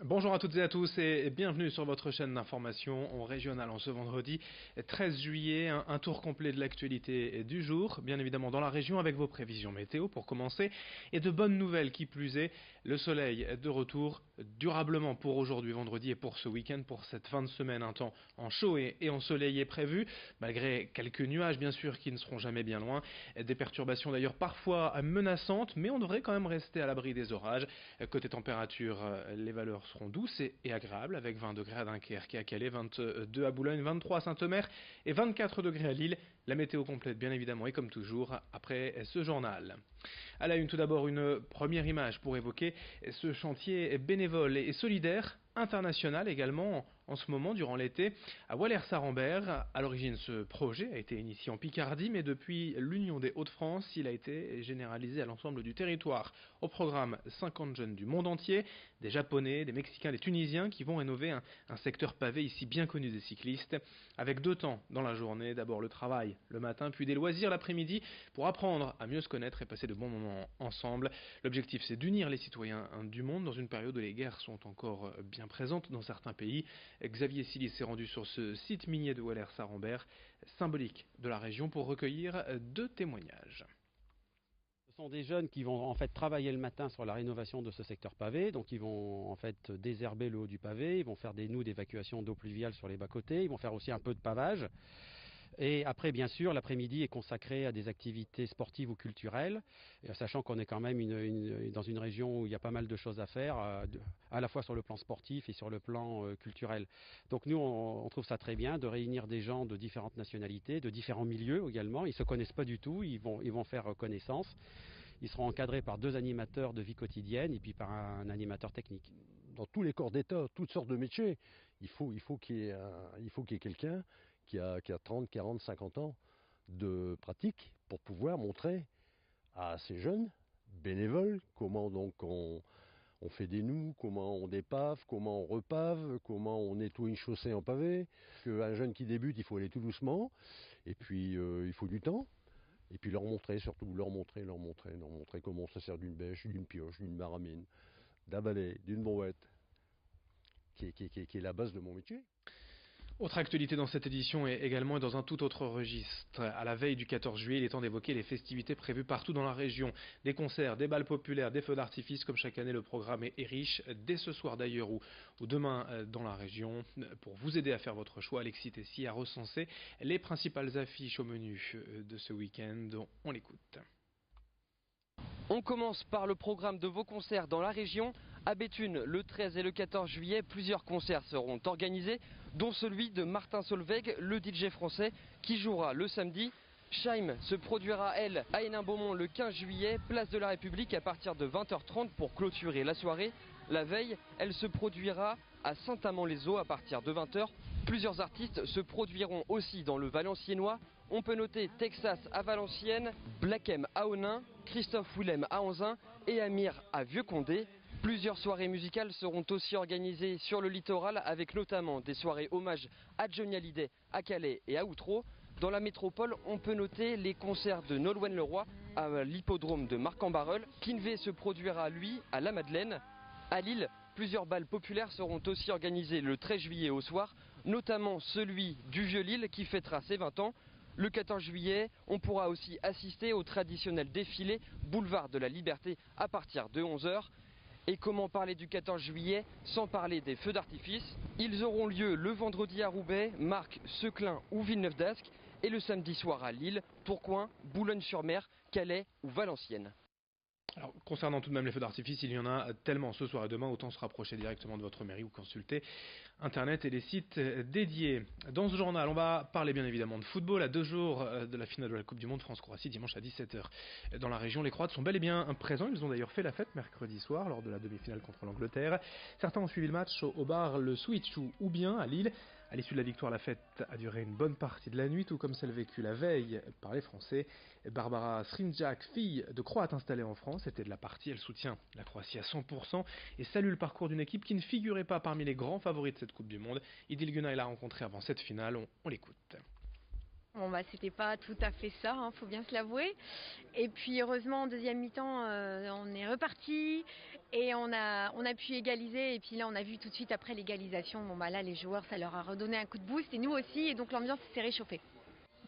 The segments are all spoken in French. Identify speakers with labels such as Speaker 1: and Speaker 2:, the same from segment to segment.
Speaker 1: Bonjour à toutes et à tous et bienvenue sur votre chaîne d'information régionale en ce vendredi 13 juillet. Un tour complet de l'actualité du jour, bien évidemment dans la région avec vos prévisions météo pour commencer. Et de bonnes nouvelles qui plus est, le soleil de retour durablement pour aujourd'hui vendredi et pour ce week-end, pour cette fin de semaine. Un temps en chaud et ensoleillé prévu, malgré quelques nuages bien sûr qui ne seront jamais bien loin. Des perturbations d'ailleurs parfois menaçantes, mais on devrait quand même rester à l'abri des orages. Côté température, les valeurs seront douces et agréables avec 20 degrés à Dunkerque et à Calais, 22 à Boulogne, 23 à Saint-Omer et 24 degrés à Lille. La météo complète bien évidemment et comme toujours après ce journal. À la une tout d'abord une première image pour évoquer ce chantier bénévole et solidaire international également en ce moment durant l'été à Walers-Sarambert. À l'origine ce projet a été initié en Picardie mais depuis l'Union des Hauts-de-France il a été généralisé à l'ensemble du territoire. Au programme 50 jeunes du monde entier, des Japonais, des Mexicains, des Tunisiens qui vont rénover un secteur pavé ici bien connu des cyclistes avec deux temps dans la journée, d'abord le travail le matin puis des loisirs l'après-midi pour apprendre à mieux se connaître et passer de bons moments ensemble. L'objectif c'est d'unir les citoyens du monde dans une période où les guerres sont encore bien présentes dans certains pays. Xavier Silis s'est rendu sur ce site minier de Walers-Sarambert, symbolique de la région, pour recueillir deux témoignages.
Speaker 2: Ce sont des jeunes qui vont en fait travailler le matin sur la rénovation de ce secteur pavé, donc ils vont en fait désherber le haut du pavé, ils vont faire des noues d'évacuation d'eau pluviale sur les bas-côtés, ils vont faire aussi un peu de pavage. Et après, bien sûr, l'après-midi est consacré à des activités sportives ou culturelles, sachant qu'on est quand même dans une région où il y a pas mal de choses à faire, à la fois sur le plan sportif et sur le plan culturel. Donc nous, on trouve ça très bien de réunir des gens de différentes nationalités, de différents milieux également. Ils ne se connaissent pas du tout, ils vont faire connaissance. Ils seront encadrés par deux animateurs de vie quotidienne et puis par un animateur technique.
Speaker 3: Dans tous les corps d'État, toutes sortes de métiers, il faut qu'il y ait, quelqu'un qui a 30, 40, 50 ans de pratique pour pouvoir montrer à ces jeunes bénévoles comment donc on fait des noues, comment on dépave, comment on repave, comment on nettoie une chaussée en pavé. Un jeune qui débute, il faut aller tout doucement, et puis il faut du temps. Et puis leur montrer, surtout leur montrer comment on se sert d'une bêche, d'une pioche, d'une maramine, d'un balai, d'une brouette, qui est la base de mon métier.
Speaker 1: Autre actualité dans cette édition et également dans un tout autre registre. À la veille du 14 juillet, il est temps d'évoquer les festivités prévues partout dans la région. Des concerts, des balles populaires, des feux d'artifice, comme chaque année le programme est riche. Dès ce soir d'ailleurs ou demain dans la région. Pour vous aider à faire votre choix, Alexis Tessy a recensé les principales affiches au menu de ce week-end. On l'écoute.
Speaker 4: On commence par le programme de vos concerts dans la région. À Béthune, le 13 et le 14 juillet, plusieurs concerts seront organisés, dont celui de Martin Solveig, le DJ français, qui jouera le samedi. Scheim se produira, elle, à Hénin-Beaumont le 15 juillet, place de la République à partir de 20h30 pour clôturer la soirée. La veille, elle se produira à Saint-Amand-les-Eaux à partir de 20h. Plusieurs artistes se produiront aussi dans le Valenciennois. On peut noter Texas à Valenciennes, Black M à Onin, Christophe Willem à Anzin et Amir à Vieux-Condé. Plusieurs soirées musicales seront aussi organisées sur le littoral avec notamment des soirées hommage à Johnny Hallyday à Calais et à Outreau. Dans la métropole, on peut noter les concerts de Nolwenn Leroy à l'hippodrome de Marc-en-Barœul. Kinvey se produira, lui, à la Madeleine. À Lille, plusieurs bals populaires seront aussi organisés le 13 juillet au soir, notamment celui du Vieux-Lille qui fêtera ses 20 ans. Le 14 juillet, on pourra aussi assister au traditionnel défilé Boulevard de la Liberté à partir de 11h. Et comment parler du 14 juillet sans parler des feux d'artifice? Ils auront lieu le vendredi à Roubaix, Marcq, Seclin ou Villeneuve-d'Ascq et le samedi soir à Lille, Tourcoing, Boulogne-sur-Mer, Calais ou Valenciennes.
Speaker 1: Alors, concernant tout de même les feux d'artifice, il y en a tellement ce soir et demain, autant se rapprocher directement de votre mairie ou consulter Internet et les sites dédiés. Dans ce journal, on va parler bien évidemment de football à 2 jours de la finale de la Coupe du Monde France-Croatie dimanche à 17h. Dans la région, les Croates sont bel et bien présents. Ils ont d'ailleurs fait la fête mercredi soir lors de la demi-finale contre l'Angleterre. Certains ont suivi le match au bar Le Switch ou bien à Lille. À l'issue de la victoire, la fête a duré une bonne partie de la nuit, tout comme celle vécue la veille par les Français. Barbara Srinjak, fille de Croate installée en France, était de la partie. Elle soutient la Croatie à 100% et salue le parcours d'une équipe qui ne figurait pas parmi les grands favoris de cette Coupe du Monde. Idil Gunay l'a rencontré avant cette finale, on l'écoute.
Speaker 5: Bon bah c'était pas tout à fait ça, faut bien se l'avouer. Et puis heureusement en deuxième mi-temps on est reparti et on a pu égaliser et puis là on a vu tout de suite après l'égalisation, bon bah là les joueurs ça leur a redonné un coup de boost et nous aussi et donc l'ambiance s'est réchauffée.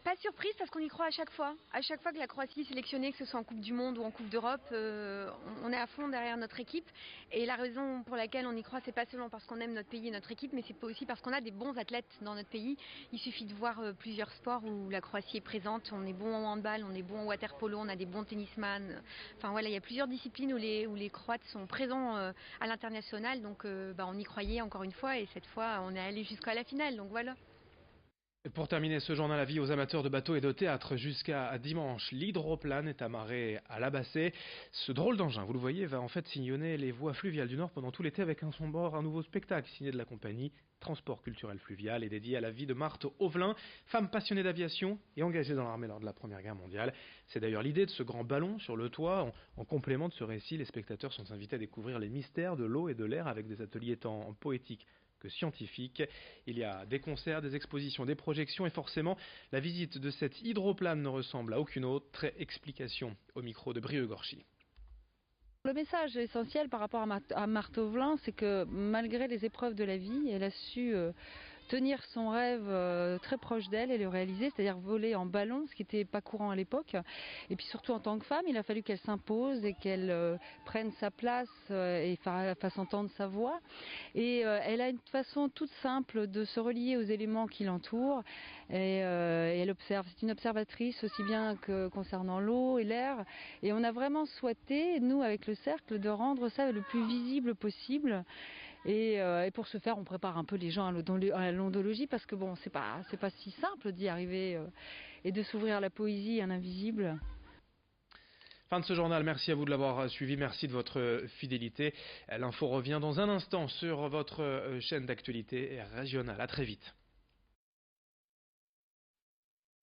Speaker 5: Pas surprise parce qu'on y croit à chaque fois. À chaque fois que la Croatie est sélectionnée, que ce soit en Coupe du Monde ou en Coupe d'Europe, on est à fond derrière notre équipe. Et la raison pour laquelle on y croit, c'est pas seulement parce qu'on aime notre pays et notre équipe, mais c'est aussi parce qu'on a des bons athlètes dans notre pays. Il suffit de voir plusieurs sports où la Croatie est présente. On est bon en handball, on est bon en water-polo, on a des bons tennisman. Enfin voilà, il y a plusieurs disciplines où les Croates sont présents à l'international. Donc on y croyait encore une fois et cette fois on est allé jusqu'à la finale. Donc voilà.
Speaker 1: Et pour terminer ce journal, avis aux amateurs de bateaux et de théâtre, jusqu'à dimanche, l'hydroplane est amarré à la Bassée. Ce drôle d'engin, vous le voyez, va en fait sillonner les voies fluviales du Nord pendant tout l'été avec à son bord un nouveau spectacle signé de la compagnie Transport culturel fluvial et dédié à la vie de Marthe Auvelin, femme passionnée d'aviation et engagée dans l'armée lors de la Première Guerre mondiale. C'est d'ailleurs l'idée de ce grand ballon sur le toit. En complément de ce récit, les spectateurs sont invités à découvrir les mystères de l'eau et de l'air avec des ateliers tant poétiques que scientifique. Il y a des concerts, des expositions, des projections et forcément la visite de cette hydroplane ne ressemble à aucune autre. Explication au micro de Brieux Gorchy.
Speaker 6: Le message essentiel par rapport à Marthe Auvelin, c'est que malgré les épreuves de la vie, elle a su tenir son rêve très proche d'elle et le réaliser, c'est-à-dire voler en ballon, ce qui n'était pas courant à l'époque. Et puis surtout en tant que femme, il a fallu qu'elle s'impose et qu'elle prenne sa place et fasse entendre sa voix. Et elle a une façon toute simple de se relier aux éléments qui l'entourent. Et elle observe, c'est une observatrice aussi bien que concernant l'eau et l'air. Et on a vraiment souhaité, nous avec le cercle, de rendre ça le plus visible possible. Et pour ce faire, on prépare un peu les gens à l'ondologie parce que bon, c'est pas si simple d'y arriver et de s'ouvrir à la poésie, à l'invisible.
Speaker 1: Fin de ce journal, merci à vous de l'avoir suivi, merci de votre fidélité. L'info revient dans un instant sur votre chaîne d'actualité régionale. À très vite.